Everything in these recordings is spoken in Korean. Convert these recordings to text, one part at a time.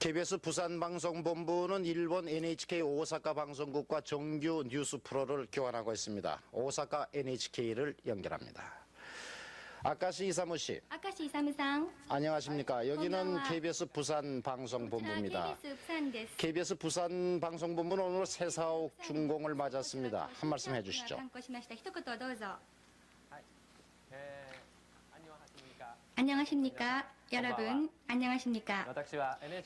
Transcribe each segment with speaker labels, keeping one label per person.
Speaker 1: KBS 부산방송본부는 일본 NHK 오사카 방송국과 정규 뉴스 프로를 교환하고 있습니다. 오사카 NHK를 연결합니다. 아카시 이사무 씨.
Speaker 2: 아카시 이사무さん.
Speaker 1: 안녕하십니까. 여기는 KBS 부산방송본부입니다. KBS 부산방송본부는 오늘 새사옥 준공을 맞았습니다. 한 말씀 해주시죠.
Speaker 2: 안녕하십니까. 여러분, 안녕하십니까.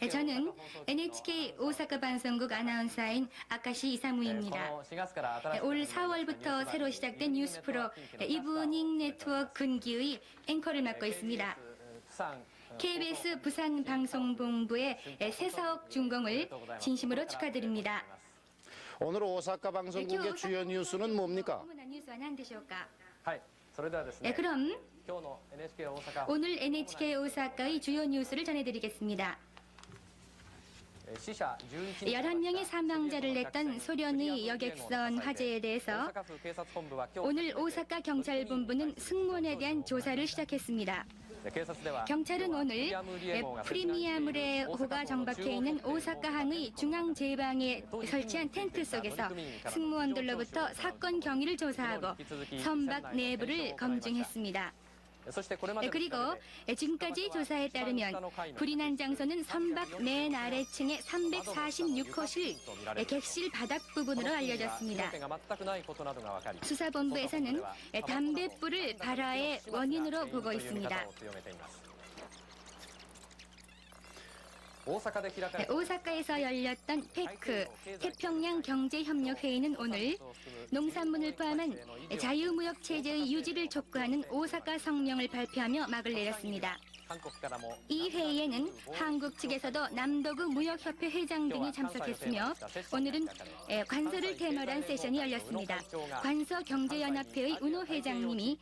Speaker 2: 저는 NHK 오사카 방송국 아나운서인 아카시 이사무입니다. 올 4월부터 새로 시작된 뉴스 프로 이브닝 네트워크 근기의 앵커를 맡고 있습니다. KBS 부산방송본부의 새사옥 준공을 진심으로 축하드립니다.
Speaker 1: 오늘 오사카 방송국의 주요 뉴스는 뭡니까?
Speaker 2: 그럼 오늘 NHK 오사카의 주요 뉴스를 전해드리겠습니다. 11명의 사망자를 냈던 소련의 여객선 화재에 대해서 오늘 오사카 경찰본부는 승무원에 대한 조사를 시작했습니다. 경찰은 오늘 프리미아무레호가 정박해 있는 오사카항의 중앙제방에 설치한 텐트 속에서 승무원들로부터 사건 경위를 조사하고 선박 내부를 검증했습니다. 그리고 지금까지 조사에 따르면 불이 난 장소는 선박 맨 아래층의 346호실 객실 바닥 부분으로 알려졌습니다. 수사본부에서는 담뱃불을 발화의 원인으로 보고 있습니다. 오사카에서 열렸던 페크 태평양 경제협력회의는 오늘 농산물을 포함한 자유무역체제의 유지를 촉구하는 오사카 성명을 발표하며 막을 내렸습니다. 이 회의에는 한국 측에서도 남도구 무역협회 회장 등이 참석했으며 오늘은 관서를 테마로 한 세션이 열렸습니다. 관서경제연합회의 운호 회장님이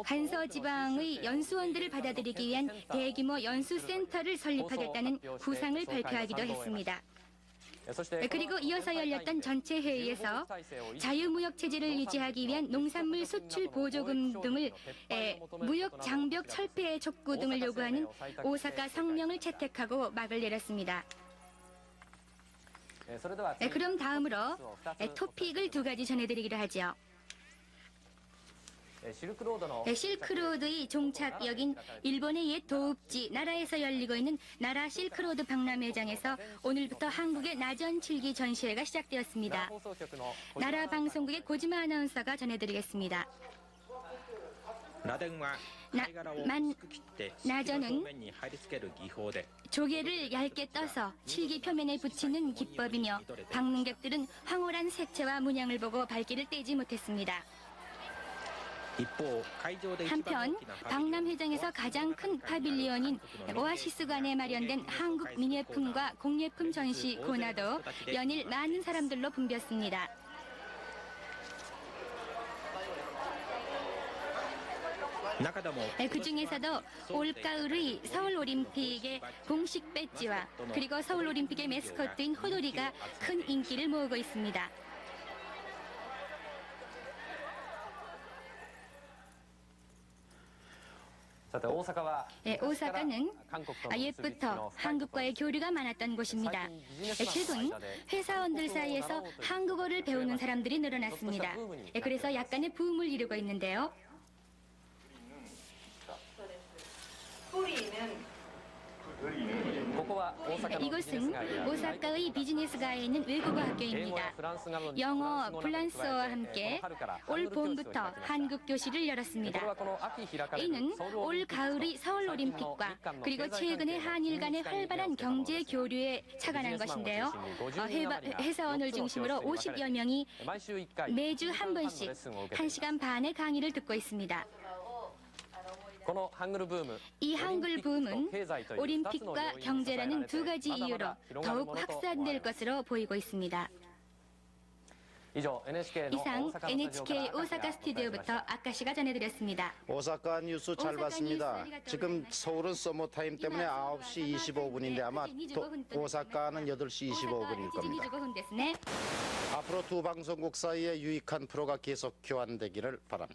Speaker 2: 관서지방의 연수원들을 받아들이기 위한 대규모 연수센터를 설립하겠다는 구상을 발표하기도 했습니다. 그리고 이어서 열렸던 전체 회의에서 자유무역체제를 유지하기 위한 농산물 수출 보조금 등을 무역 장벽 철폐 촉구 등을 요구하는 오사카 성명을 채택하고 막을 내렸습니다. 그럼 다음으로 토픽을 두 가지 전해드리기로 하죠. 실크로드의 종착역인 일본의 옛 도읍지 나라에서 열리고 있는 나라 실크로드 박람회장에서 오늘부터 한국의 나전 7기 전시회가 시작되었습니다. 나라 방송국의 고지마 아나운서가 전해드리겠습니다. 나전은 조개를 얇게 떠서 칠기 표면에 붙이는 기법이며 방문객들은 황홀한 색채와 문양을 보고 발길을 떼지 못했습니다. 한편 박람회장에서 가장 큰 파빌리온인 오아시스관에 마련된 한국 민예품과 공예품 전시 고나도 연일 많은 사람들로 붐볐습니다. 그 중에서도 올가을의 서울올림픽의 공식 배지와 그리고 서울올림픽의 메스코트인 호돌이가 큰 인기를 모으고 있습니다. 오사카는 옛부터 한국과의 교류가 많았던 곳입니다. 최근 회사원들 사이에서 한국어를 배우는 사람들이 늘어났습니다. 그래서 약간의 붐을 이루고 있는데요. 이곳은 오사카의 비즈니스가에 있는 외국어 학교입니다. 영어, 프랑스어와 함께 올 봄부터 한국 교실을 열었습니다. 이는 올 가을의 서울올림픽과 그리고 최근의 한일 간의 활발한 경제 교류에 착안한 것인데요. 회사원을 중심으로 50여 명이 매주 한 번씩 1시간 반의 강의를 듣고 있습니다. 이 한글 붐은 올림픽과 경제라는 두 가지 이유로 더욱 확산될 것으로 보이고 있습니다. 이상 NHK 오사카 스튜디오부터 아카시가 전해드렸습니다.
Speaker 1: 오사카 뉴스 잘 봤습니다. 지금 서울은 서머타임 때문에 9시 25분인데 아마 오사카는 8시 25분일 겁니다. 앞으로 두 방송국 사이에 유익한 프로가 계속 교환되기를 바랍니다.